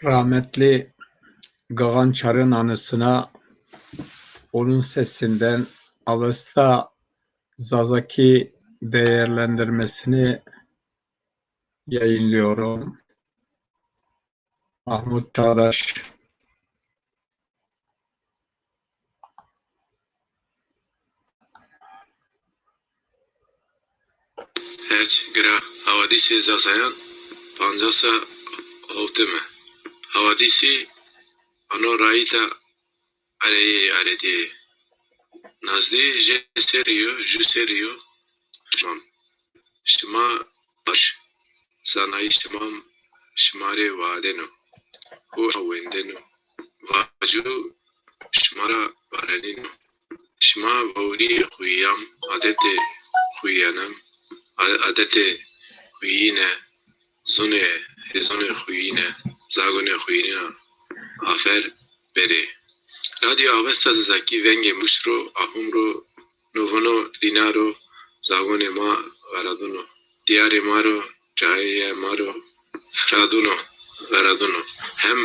Rahmetli Gagan Çar'ın anısına onun sesinden Avesta Zazaki değerlendirmesini yayınlıyorum. Mahmut Çağdaş. Hiç gira havadisi zasayan panjasa ovteme. Havadisi ano raita aredi. Nazdi juseriyo şmam. Şma baş sanayi şmam şmare vadeno. Hu wendeno. Vaju şmara varenino. Şma vauri huyam adete huyanam. Adete huyine zone huyine zagone huyina afer bere. Radio Avesta Zaki venge mushro ahumro novono dinaro zagone ma varaduno. Diare maro jaya maro fraduno varaduno. Hem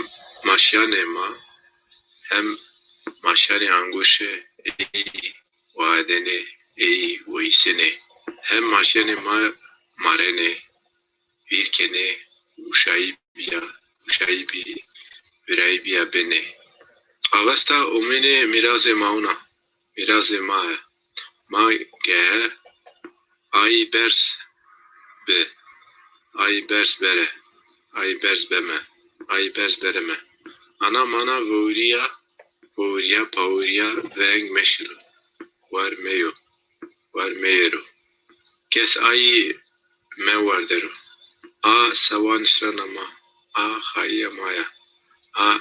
maşyane ma hem maşyane anguşe ey vaadene ey veysene. Hem maşyane ma marene virkene uşaybi viraybiya bene. Avesta omene miraze mauna miraze ma ge ay bers be ay bers bere ay bers beme ay bers bereme ana mana voriya pauriya veng meşru var meyero kes ay mevardero a savan şranama a hayya maya a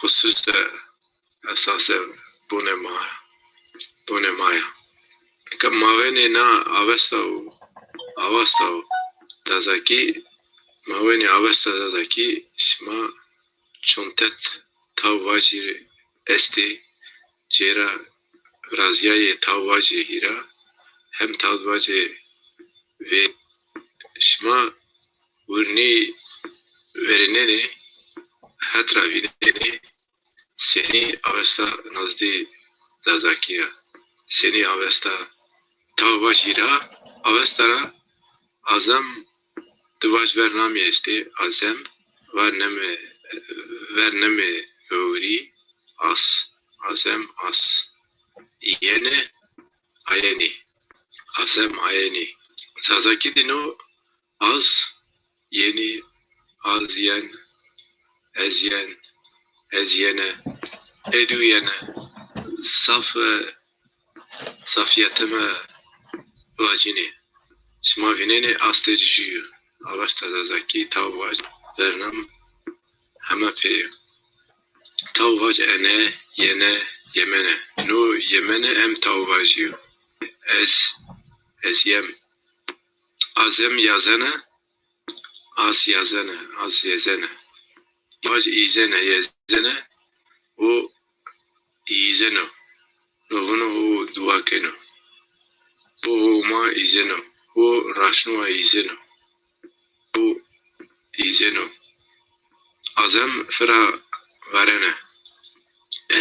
husus da asase bune maya ka mavene na avasta tazaki mavene avasta tazaki şma çontet tavvacir esti cera razyaye tavvaci hira hem tavvaci ve şma vurni verenene hatra videne seni avesta nazdi dazakiya seni avesta tavvacira avestara azam tıvaç vernami esti azem verneme öğri azem as yene ayeni azem ayeni zazaki dino az yeni az yen ezyene eduyene safiyeteme vacini şma vinene asteciyu avasta zazaki tavvac vernam hema peyo tavvac ene yene yemene no yemene em tavvaciyu ez yem azem yazene az yezene vac izene yezene o izeno novono o duakeno o ma izeno o raşnua izeno azem fra varene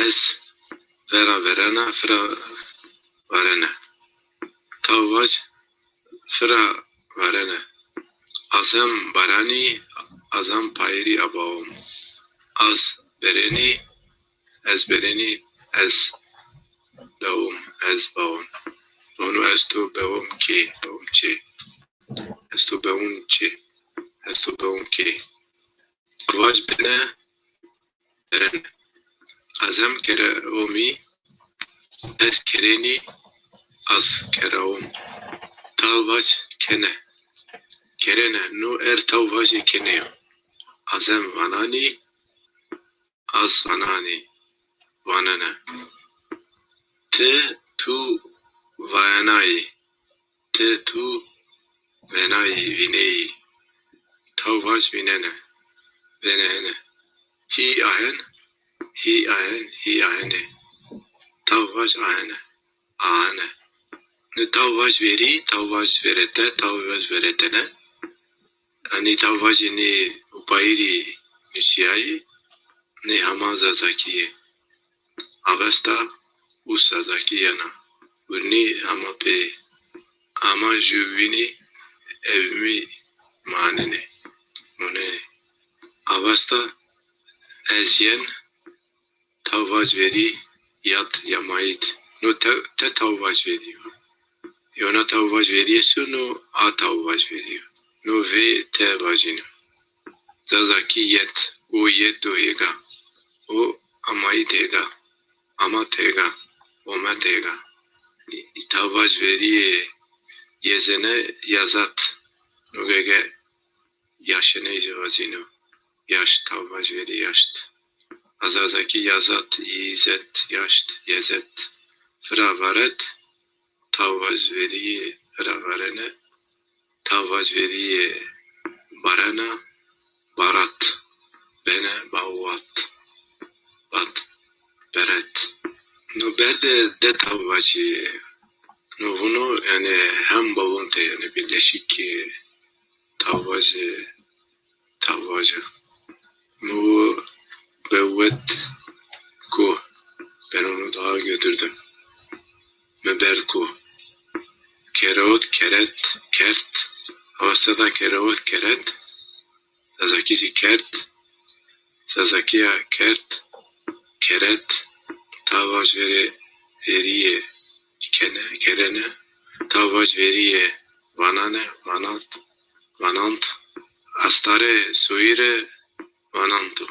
ez vera verena fra varene tavvac fra varene azem barani azam payri abaum az bereni ez beum ez baum onu ez tu beum ki ez tu beum ki vac bene berene azem kere omi ez kereni az keraum tavvac kerene no tavvaci keneyo azem vanani az vanane te tu vayanayi te tu venayi vineyi tavvac vinene venene hi ahene tavvac ahene ne tavvac veri tavvac veretene ani tavvac ni upayri Nişiyayı ne hama Zazakiye. Avesta u Sazaki yana. Urni hama pe ama juvini evmi manene. Mone Avesta ezyen tavvaj veri yat yamayit. No te tavvaj veriyor. Yona tavvaj veriyorsun no a tavvaj veriyor. No ve te vajino. Zazaki yet. O yet o ega. O amayit ega. Ama tega. Oma tega. Tavvaj veri yezene yazat. No gege yaşene vajino. Yaş tavvaj veri yaşt. Azazaki yazat yizet yaşt yezet. Fravaret tavvaj veri fravarene. Tavvaj veri barana barat. Bene bavat. Bat. Beret. No berde de tavvaji. No bunu yani hem bavunte yani birleşik ki tavvacı. No bevet ko. Ben onu daha götürdüm. Meberko. Kerot, keret, kert. Havastada kerot, keret. Sazakisi kert. Sazakiya kert. Keret. Tavvaj veriye. Kerene. Tavvaj veriye. Vanane. Vanant. Astare soire. Vanato.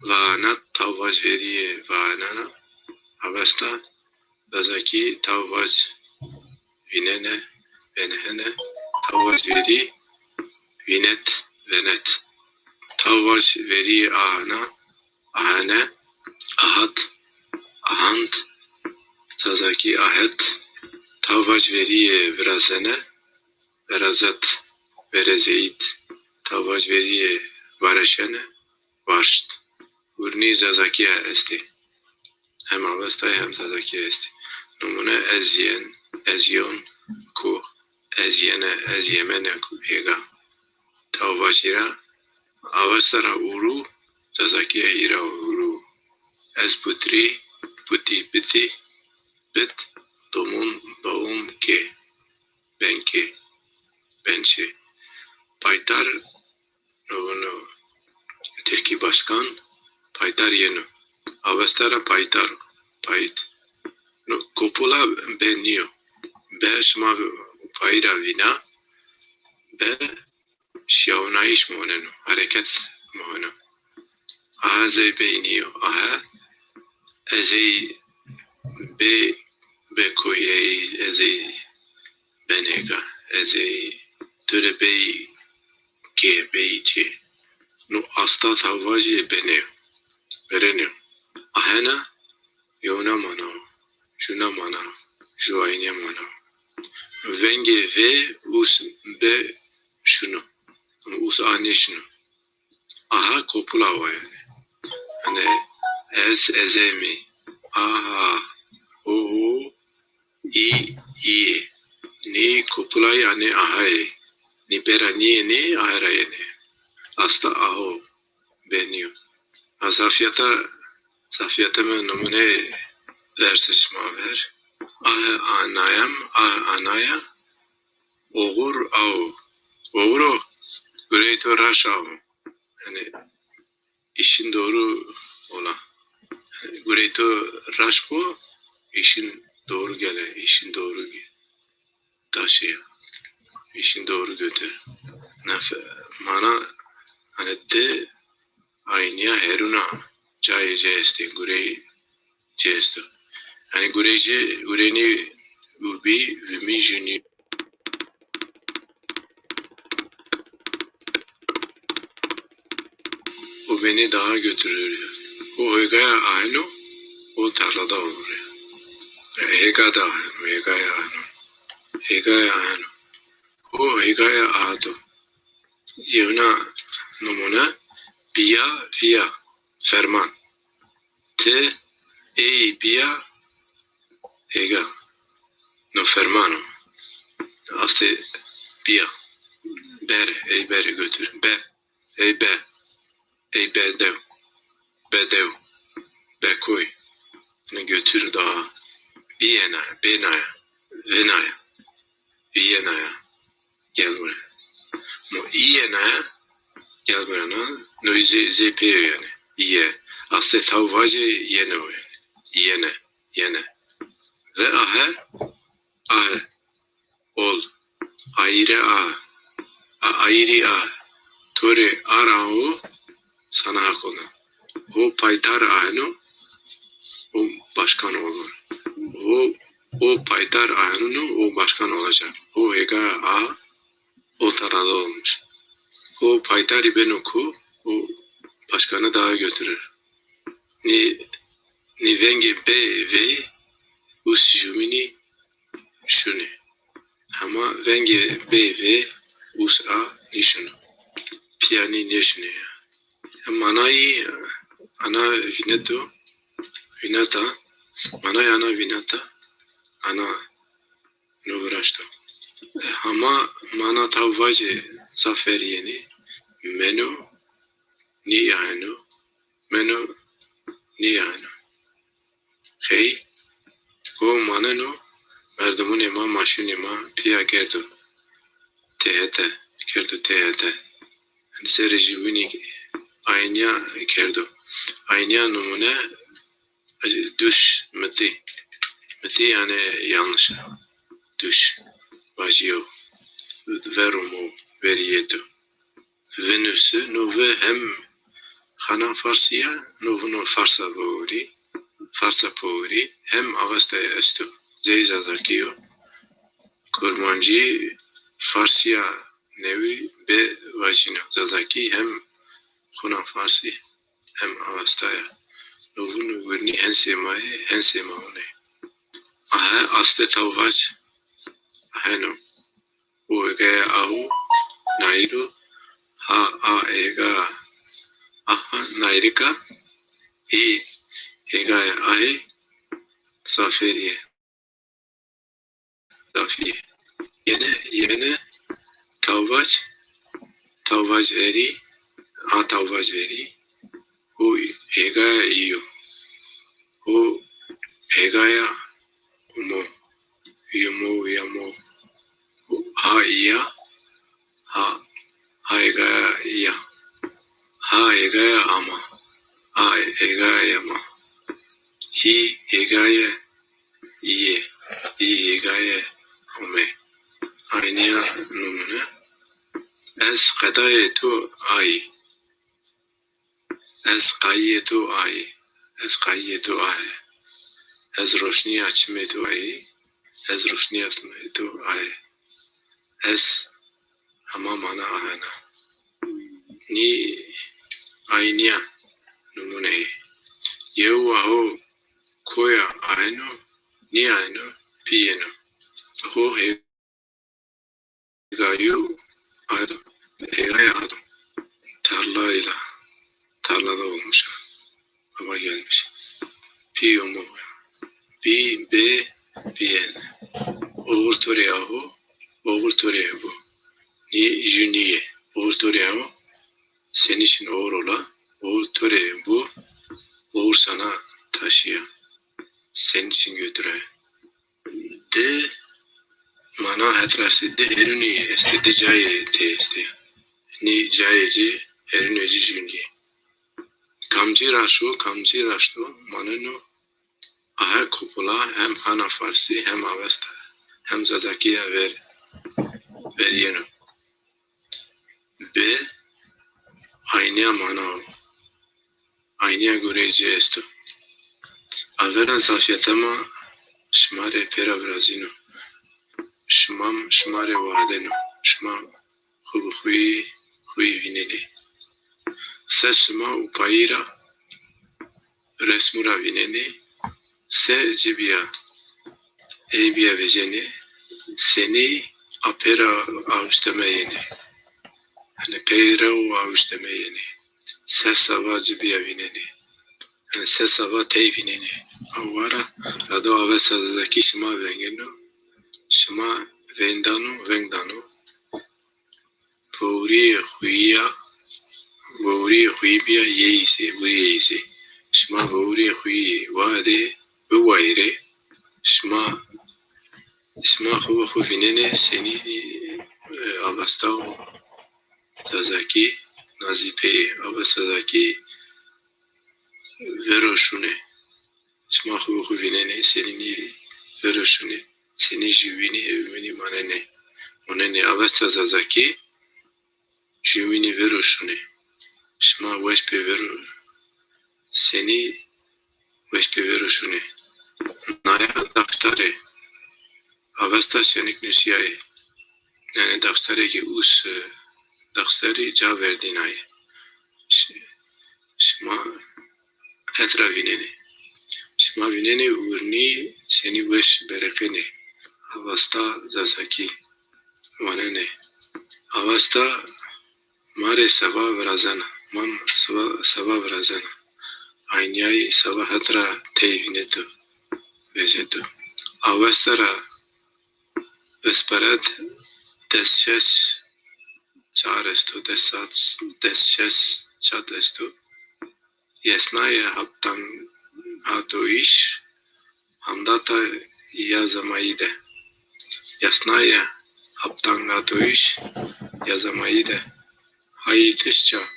Vanat tavvaj veriye. Vanana. Avesta. Sazaki tavvaj vinene. Venehene. Tavvaj veri. Vinet. Venet. Tavvaj veri ahana. Ahane. Ahat. Ahant. Sazaki ahet. Tavvaj veriye vrasene. Verazat. Verezeit. Tavvaj veriye vareşene. Varsht. Urni zazakiya esti. Hem avestay hem zazakiya esti. Numune ezyen. Ezyon. Ku. Ezyene. Ezyemene ku. Hega. Tavvajira. Avestara uru. Zazakiya ira uru. Ez putri. Puti piti. Bit. Domun. Baum ke. Benke. Bençe. Paytar. No. Türkiye Başkan. Paytar yenu. Avestara paytar. Payt. No. Kopula benio. Be şma payra vina. Be şiavnayiş monenu. Hareket monenu. Aha zey beyniyo. Aha. Ezey be koyey. Ezey benega. Ezey töre bey ke beyçi. No asta tavvaji bene. Verenio. Ahena. Yona mana. Şuna mana. Şu aynı mana. Venge ve us be şunu. Us anne şunu. Aha kopula var yani. Hani ezemi. Aha. Oho. İyi. Ni kopula yani ahay. Ni beraniye ne aharaye ne. Asta aho. Benio. Safiyata mı numune versişma ver. Anaya. Oğur av. Oğuro. Greater rush av. Yani işin doğru olan. Greater rush bu. İşin doğru gele. İşin doğru taşıya. İşin doğru götür. Mana hani de aynıya heruna caye ceste. Gurey cesto. Yani gureni ubi vimi juni. O beni daha götürür. O hegaya aynı. O tarlada olur ya. Hegaya aynı. O hegaya ato. Yevna numune biya via ferman. Te biya hega. No fermano. Aste biya. Bere götür. ey bedev, bekoy, ne götür daha, benaya, Viyana'ya, gel buraya. Mo iyenaya, gel buraya, no zepeyo yani, iye. Aslında tavvacı yene o yani, yene. Ve ahe, ol, ayrı tore arao, sana hak olan. O paytar aheno, o başkan olur. O paytar aheno, o başkan olacak. O ega o tarada olmuş. O paytari ben oku, o başkanı daha götürür. Ni venge ve us jumini şunu. Ama venge ve us ni şunu. Piyani ne şunu ya. Ana vinata, ana vinata, ana nuvraşto. Ama mana tavvacı zafer yeni, meno ni yani. Hey, o maneno, merdamun ema, maşin ema, piya kerdu tehete. Hani se rejimini aynı kerdu. Aynı numune düş meti yani yanlış. Düş. Vajiyo. Verumu veriyedu. Venüsü nove hem Xana Farsiya no Farsa poveri hem avastaya estu. Zeyzadakiyo. Kurmancı Farsiya nevi be vajino. Zazaki hem Xuna Farsi hem avastaya. Novunu verni hensemaune. Aha aste tavvaç. Aheno. O egaya ahu nairu. Ega. Aha nairika. Egaya ahe. Zaferiye. Yine tavvaç veri. Tavvaç veri. O egaya iyo. O egaya umo. Yamo. Iya. Egaya iya. Egaya ama. Egaya yama. Egaya iye. Egaya ume. Aynıya numune. Ez kadayetu ay. Ez kayetu ay. Ez roşni açmetu ay. Ez roşni açmetu ay. Ez ama mana ahana. Ni aynıya numune. Yehu aho koya aheno. Ni aheno piyeno. Ho hegayu ado. Hegaya ado. Tarlada olmuş. Baba gelmiş. Piyo mu? Bien. Oğul toreyahu. Ni juniye. Oğul toreyahu. Senin için oğul ola. Oğul toreyahu bu. Oğul sana taşıya. Senin için götüre. De mana hetrası de eruni este de caye te este. Ni cayeci eruneci juniye. Kamci raştu maneno. Aha Coppola hem Xana Farsi hem Avesta hem Zazakiya veriyeno. Be aynıya mana aynıya görece estu. Avera zafiyetama şmare pera brazino. Şmare vadeno. Şma xuyi vineli. Se şma upayira resmura vineli. Se cibiya eybiya veceni seni apera avuştemeyeni hani peyrev avuştemeyeni se sava cibiya vineni hani se sava tey vineni avvara rado avesadaki şima vengeno şima vengdano puri huya وری خوی بیا ییسی وری ییسی شما وری خوی واده بوایره شما خوب بیننه سنی آبستا و زازاکی نازیپه آبستا زاکی وروشونه شما خوب بیننه سنی وروشونه سنی جوینی اومنی ماننه آبستا زازاکی جوینی وروشونه شما وش به ورو سنی وش به وروشونه نایا دکتره آبستا شنیک نشیای yani dağstare ki us dağstari ca verdinay şma etra vinene şma vinene urni seni veş berekene avasta zasaki vanene avasta mare sava vrazana man sava vrazana aynay sava hatra teyvinetu vejetu avastara vesparat desses çağrıstu desses çatestu yesnaya haptan hatu iş handata yazamayide yasnaya haptan hatu iş yazamayide hayitişça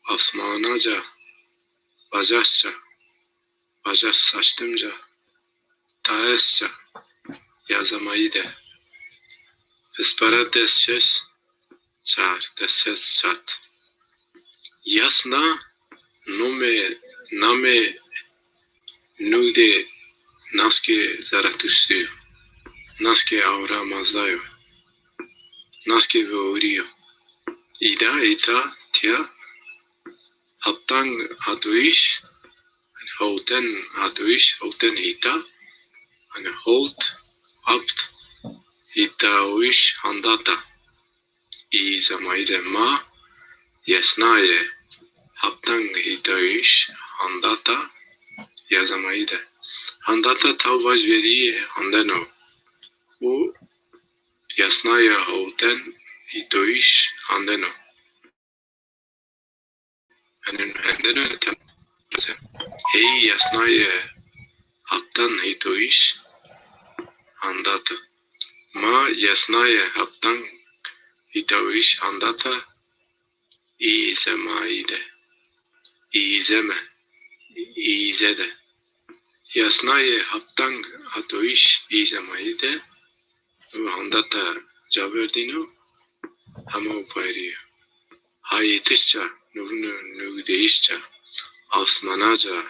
asmanaca bajas saçtımca taesça yazamayide espara desses çar desses çat yasna name nude naske zaratustü naske avra mazdayo naske veoriyo ida tia haptan hatuish houten ita hani holt hapt itaoish handata i zamayde ma yasnaye haptan itaoish handata yazamayde handata tavvaj veriye handano bu yasnaya houten itoish handano handano hey yasnaya haptan itoish handata ma yasnaya haptan itoish handata izamayde izede yasnaya haptan atoish izamayde handata caverdino ama upayriyo hayitişça nugdeişça asmanaca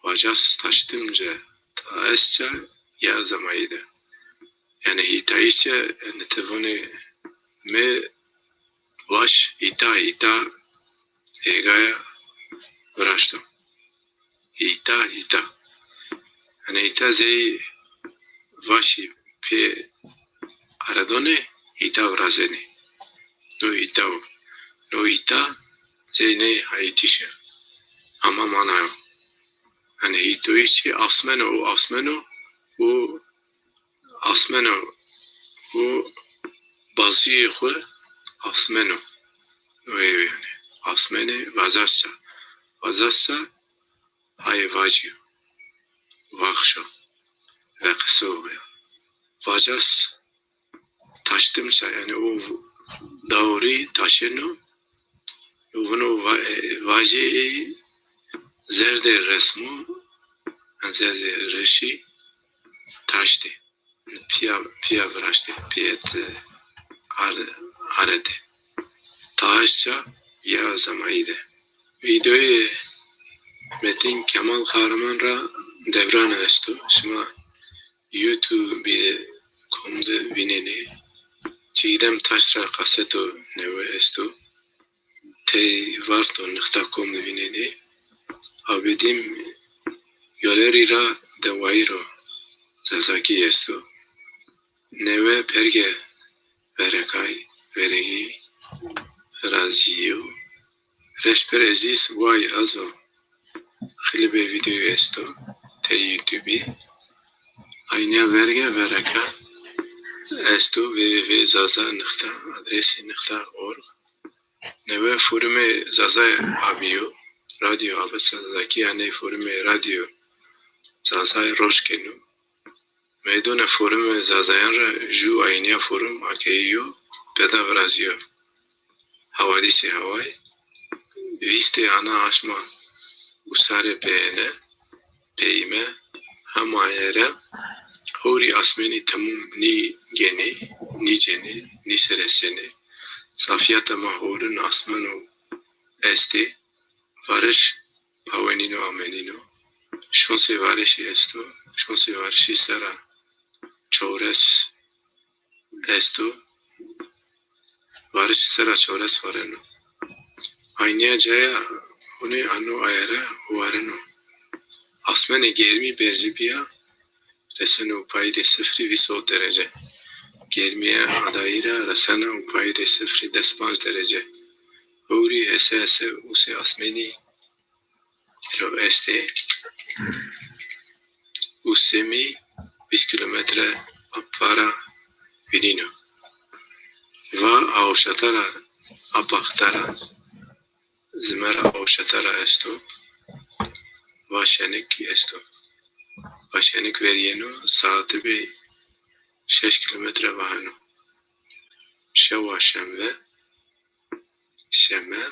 vajas taştımca taesça yazamayde yani hitayişça netevone me vaş ita egaya vraşto ita yani ita zey vaşi pe aradone ita vrazeni no ita zey ne hayitişe ama manayo yani hitoişçi asmeno o bazıya xwe asmeno yani asmene vazasça hayvacı vakşo vekso vajas taştımsa yani o davri taşeno bunu vaje zerde resmu zerde reşi taştı pia vraştı piyet arede taşça yazamaydı videoyu Metin Kemal Kahraman ra devran estu şuma YouTube.com'da vineni Çiğdem Taşra kaseto neve estu te varto nıkta.com'da vineni abedim yoleri ra devairo zazaki estu neve perge veregi raziyo reşper aziz vay azo Khilibe video esto te YouTube ayna vereka esto www.zaza.adresi.org neve forume zazay abiyo radyo abasa zaki yani forume radyo zazay roşkenu meydone forume zazayan ra ju ayniya forum akeyo peda vrazio havadisi havay viste ana aşma usare peene peime hamayere hori asmeni tamum ni geni ni ceni ni sereseni safiyata mahorun asmanu esti varış pavenino amenino şonse varışı esto şonse varışı sera çores esto varışı sera çores vareno aynaya caya onu anu ayara vareno asmeni germi bezibiya reseno payde sıfri viso derece germiye adayira resena payde sıfri despanj derece hori ese use asmeni hidro este usemi 20 kilometre apara vinino va avşatara apaktara zmera avşatara esto va şenik esto va şenik veriyeno saati bi 6 kilometre vahano şeva şemve şeme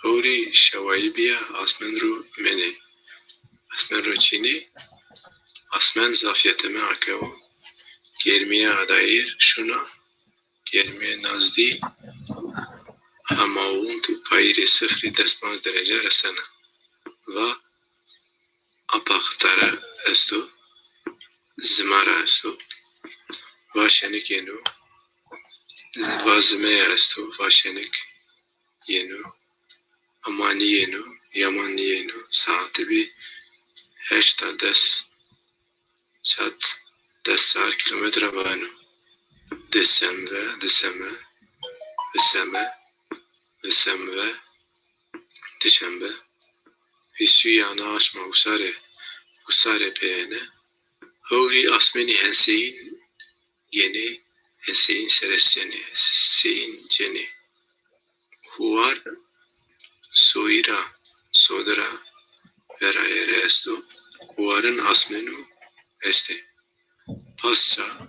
hori şevayı biya asmenru meni asmenru çini asmen zafiyeteme akevo germiye adayir şuna germiye nazdi hamaun tu payri sıfri despanj derece resena va apaktara esto zmara esto va şenik yenu va zmeya esto va şenik yenu amani yenu yamani yenu saati bi 8 des çat desar kilometre vano desemve Dişembe Hissü yana aşma usare peyene Hori asmeni henseyin yeni henseyin sereseni seyin ceni Huar sodra vera ere esto Huarın asmenu este Pasça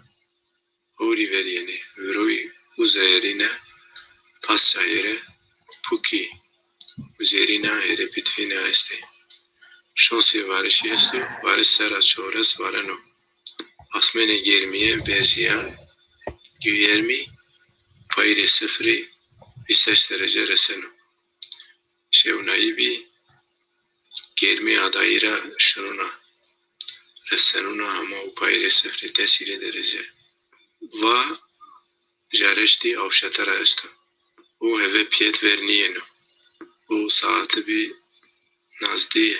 hori veriyeni Vroi uzerine pasça yere Puki üzerine ere bitvina este Şonsi varışı esto varış sera çores vareno asmene germiye berziya güyermi payre sıfri 25 derece reseno şevnayı bi germi adayira şununa resenuna ama payre sıfri tesiri derece va jareşti avşatara esto o eve piyet verniyeno o saati bi nazdi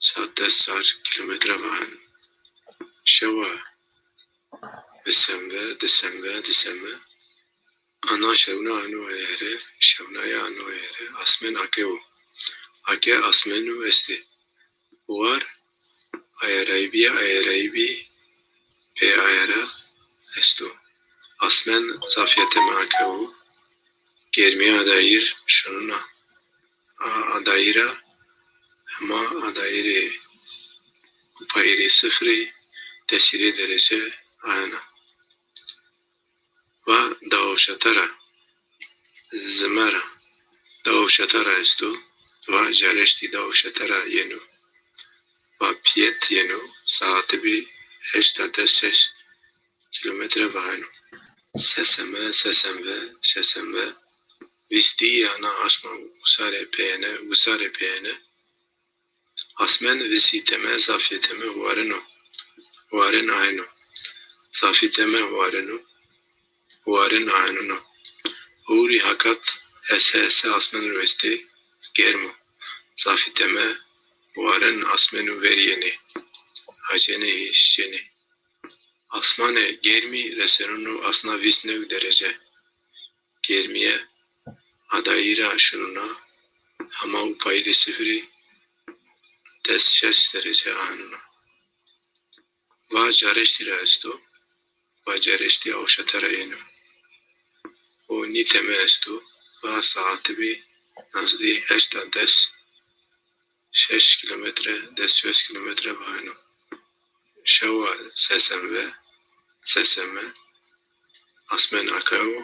8 kilometre vahan şeva Desembe ana şevna anu ayere şevnaya anu ayere asmen akeo ake asmenu esti var ayeraybi pe ayera esto asmen zafiyeteme akeo germiye adayir şununa adayira ama adayiri payri sıfri tesiri derece ayna va davşatara zmera davşatara esto va jareşti davşatara yenu va piyet yenu saati bi 8 kilometre vahanu sesemve visti yana aşma usare peyene asmen visiteme zafiyeteme waren ayno zafiyeteme waren ayno huri hakat ese asmen rösti germo zafiyeteme waren asmenu veriyeni acene işçeni asmane germi resenunu asna visnev derece germiye adayira şununa hama upayri sıfri des 6 derece anuna va jareşti resto va jareşti avşatara yenu o niteme esto va saati bi nazdi 8 10 6 kilometre 10 kilometre vahino. Şeva seseme asmen akao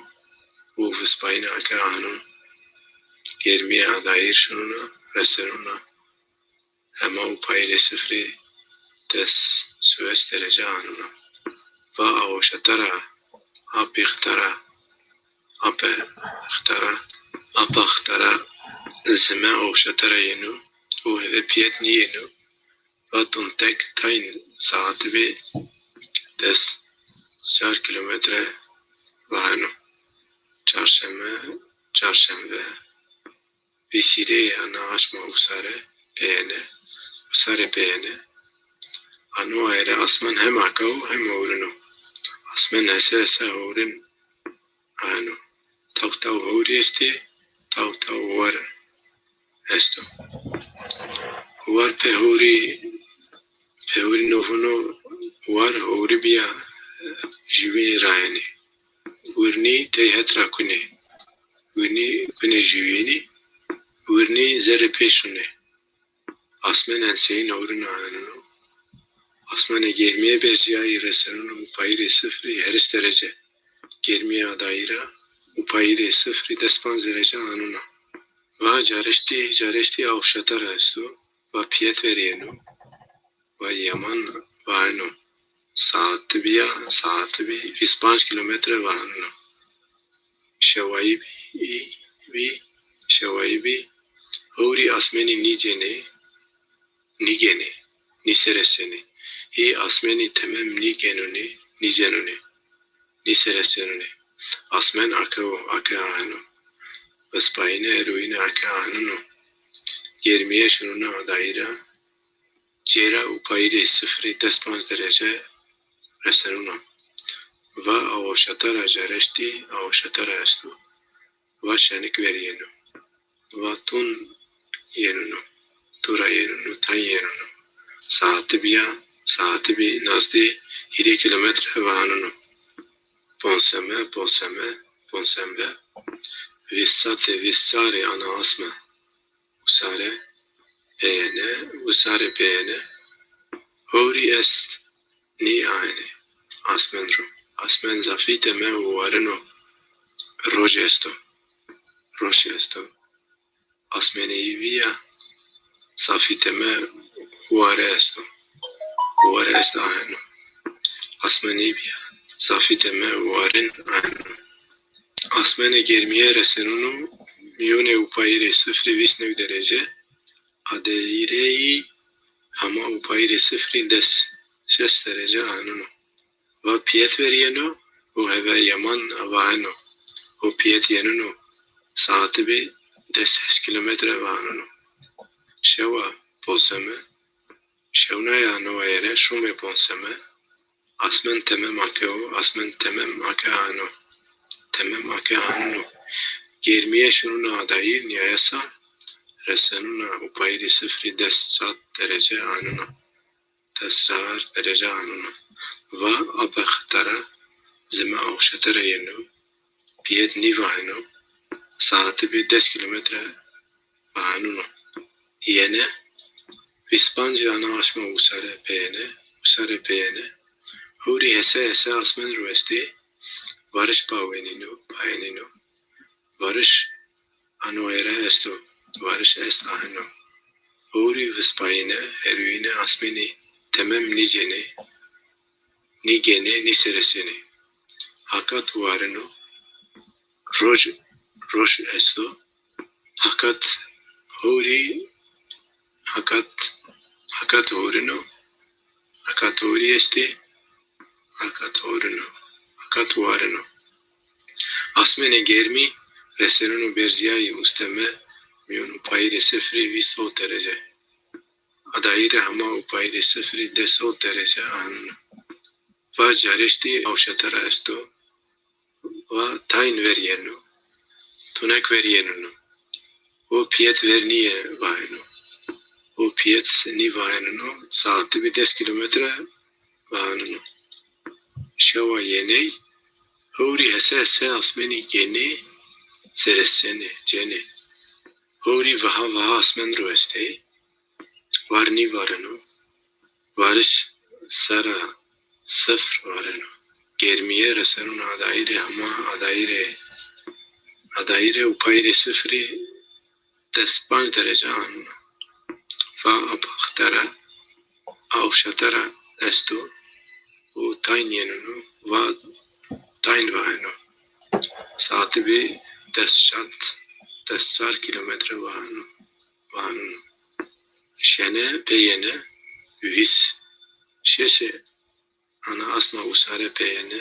bu vıspayın aka anun germiye dair şununa resenuna ama upayre sıfri des sües derece anuna va avoşatara api htara apa htara zime avoşatara yenu o heve piyet ni yenu va tek tayin saati bi des 4 kilometre vahino çarşembe Visire ana asma usare peene anu aire asman hem akau hem ourinu asmen ese ourin anu tau ouri esti tau war esto war pehuri nofuno war ouri bia jivini raeni urni te hetra kune jivini urni zere peşune asmen enseyin ourinu anu asmen germiye beziyayı resenunu upayri sıfri heris derece germiye daira upayri sıfri despan derece anuna va caresti avşatara estu va piyet veriyenu va yaman va anu saati bi 5 kilometre va anu şevayi bi Hori asmeni nigene nisereseni i asmeni temem nigenuni niseresenuni asmen aka anu vespayine eruine aka anunu germiye şununa daira cera upayri sıfri despanz derece resenuna va avoşatara avoşatara estu va şenik veriyenu va tun yenunu tura yenunu tan yenunu saati bi nazdi 2 kilometre va anunu ponsembe vissare ana asma usare peene hori est ni aine asmen zafite me uareno rojesto asmeni via zafite me uare est aino asmeni via zafite me uaren aino asmene germiye resenunu miyone upayre sıfri visnev derece adeireyi ama upayre sıfri des 6 derece anunu va piyet veriyenu o heve yaman avaheno o piyet yenunu saati bi des 6 kilometre va anunu şeva polseme şevna ya noere şume ponseme asmen temem ake anu germiye şununa dair niyayasa resenuna upayri sıfri des saat derece anuna va abahtara zime avşatara yenu piyet nivahenu saati bi 10 kilometre anunu yene vispanci ana asma usare peene huri hese asmen ruesti varış paeninu varış anuere esto varış est aheno huri vispayine eruine asmeni temem nigene nisereseni hakat vareno roj esto hakat horino hakat hori esti hakat vareno asmene germi resenunu berziyayı usteme miyon upayre sıfri viso derece adayire hama upayre sıfri deso derece anunu va caresti avşatara esto va tayin veriyenu tunek veriyenu o piyet verniye vahenu o piyet ni vahenu saati bi 10 kilometre vahenu şeva yeney hori hese asmeni gene Sereseni, ceni. Hori vaha vaha asmen ro estey. Varni varano. Varış sara sıfır varano. Germiye resenun adaire ama adaire upayre sıfırı dest 5 derece anno. Va apaktara avşatara esto u tayn yenunu va tayn vaheno. Saati bir dest 4 kilometre vahano. Şene peyene vis şeşe ana asma usare peyene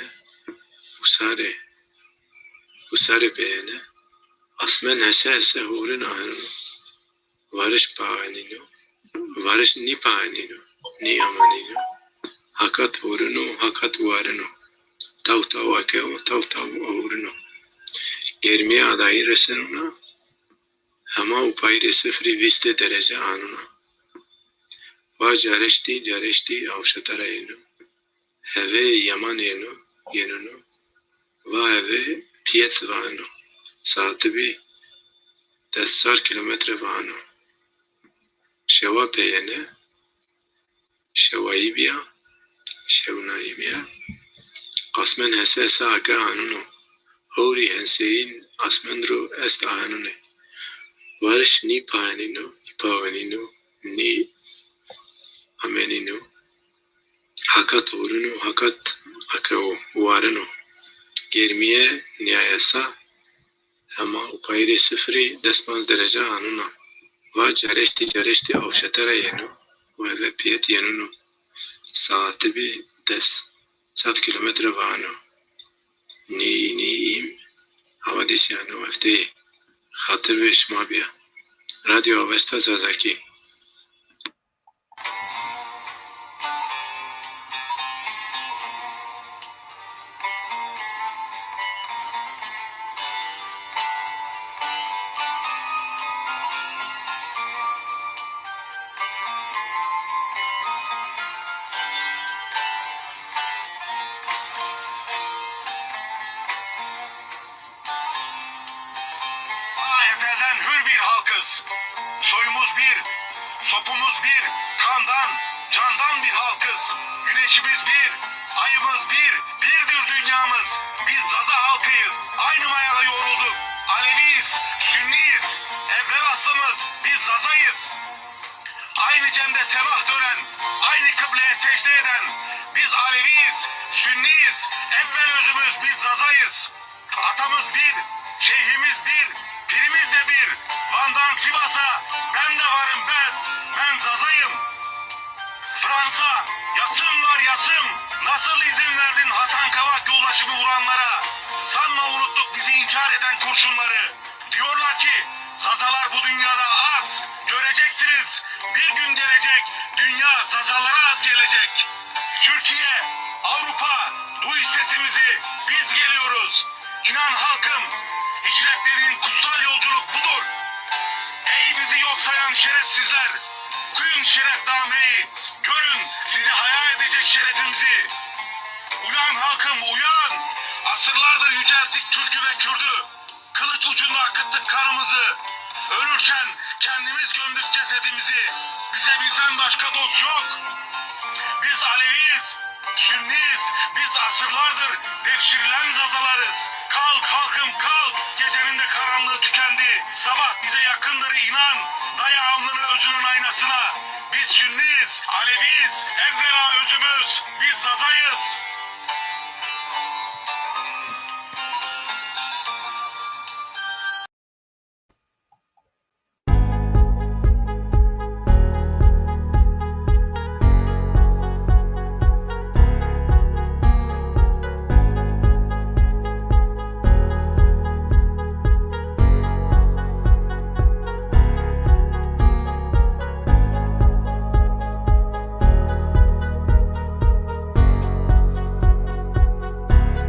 usare peyene asmen hese hurin aheno. Varış pahanino varış ni pahanino ni amanino hakat hurino hakat varino tav akeo tav hurino germiye adayı resenuna hama upayre sıfırı viste derece anuna va careşti avşatara yenu heve yaman yenunu va heve piyet vano saati bir destar kilometre vano şeva peyene şevayibya şevnayibya asmen hese aka anuno hori henseyin asmen ro est ahanune varış ni pavanino ni amenino hakat uruno hakat akao varano germiye nihayasa ama upayre sıfırı desmaz derece anuna va careşti avşatara yenu ve piyet yenunu saati bir des 7 kilometre vano ni im havadis yani vefte hatır ve şmabiya Radyo Avesta Zazaki. Ezelden hür bir halkız. Soyumuz bir, sopumuz bir, kandan, candan bir halkız. Güneşimiz bir, ayımız birdir dünyamız. Biz Zaza halkıyız, aynı mayada yoğrulduk. Aleviyiz, Sünniyiz, evvel aslımız, biz Zaza'yız. Aynı cemde semah dönen, aynı kıbleye secde eden. Biz Aleviyiz, Sünniyiz, evvel özümüz, biz Zaza'yız. Atamız bir, şeyhimiz bir, pirimiz de bir. Van'dan Sivas'a ben de varım ben Zaza'yım. Fransa, yasım var yasım. Nasıl izin verdin Hasan Kavak yoldaşımı vuranlara? Sanma unuttuk bizi inkar eden kurşunları. Diyorlar ki Zazalar bu dünyada az. Göreceksiniz bir gün gelecek dünya Zazalara az gelecek. Türkiye, Avrupa, duy sesimizi, biz geliyoruz. İnan halkım, hicretlerin kutsal yolculuk budur. Ey bizi yok sayan şerefsizler, duyun şerefnameyi, görün sizi hayal edecek şerefimizi. Uyan halkım uyan, asırlardır yücelttik Türk'ü ve Kürd'ü. Kılıç ucunda akıttık kanımızı, ölürken kendimiz gömdük cesedimizi. Bize bizden başka dost yok. Biz Aleviyiz, Sünniyiz, biz asırlardır devşirilen Zazalarız. Kalk halkım kalk, gecenin de karanlığı tükendi. Sabah bize yakındır inan, daya alnını özünün aynasına. Biz Sünniyiz, Aleviyiz, evvel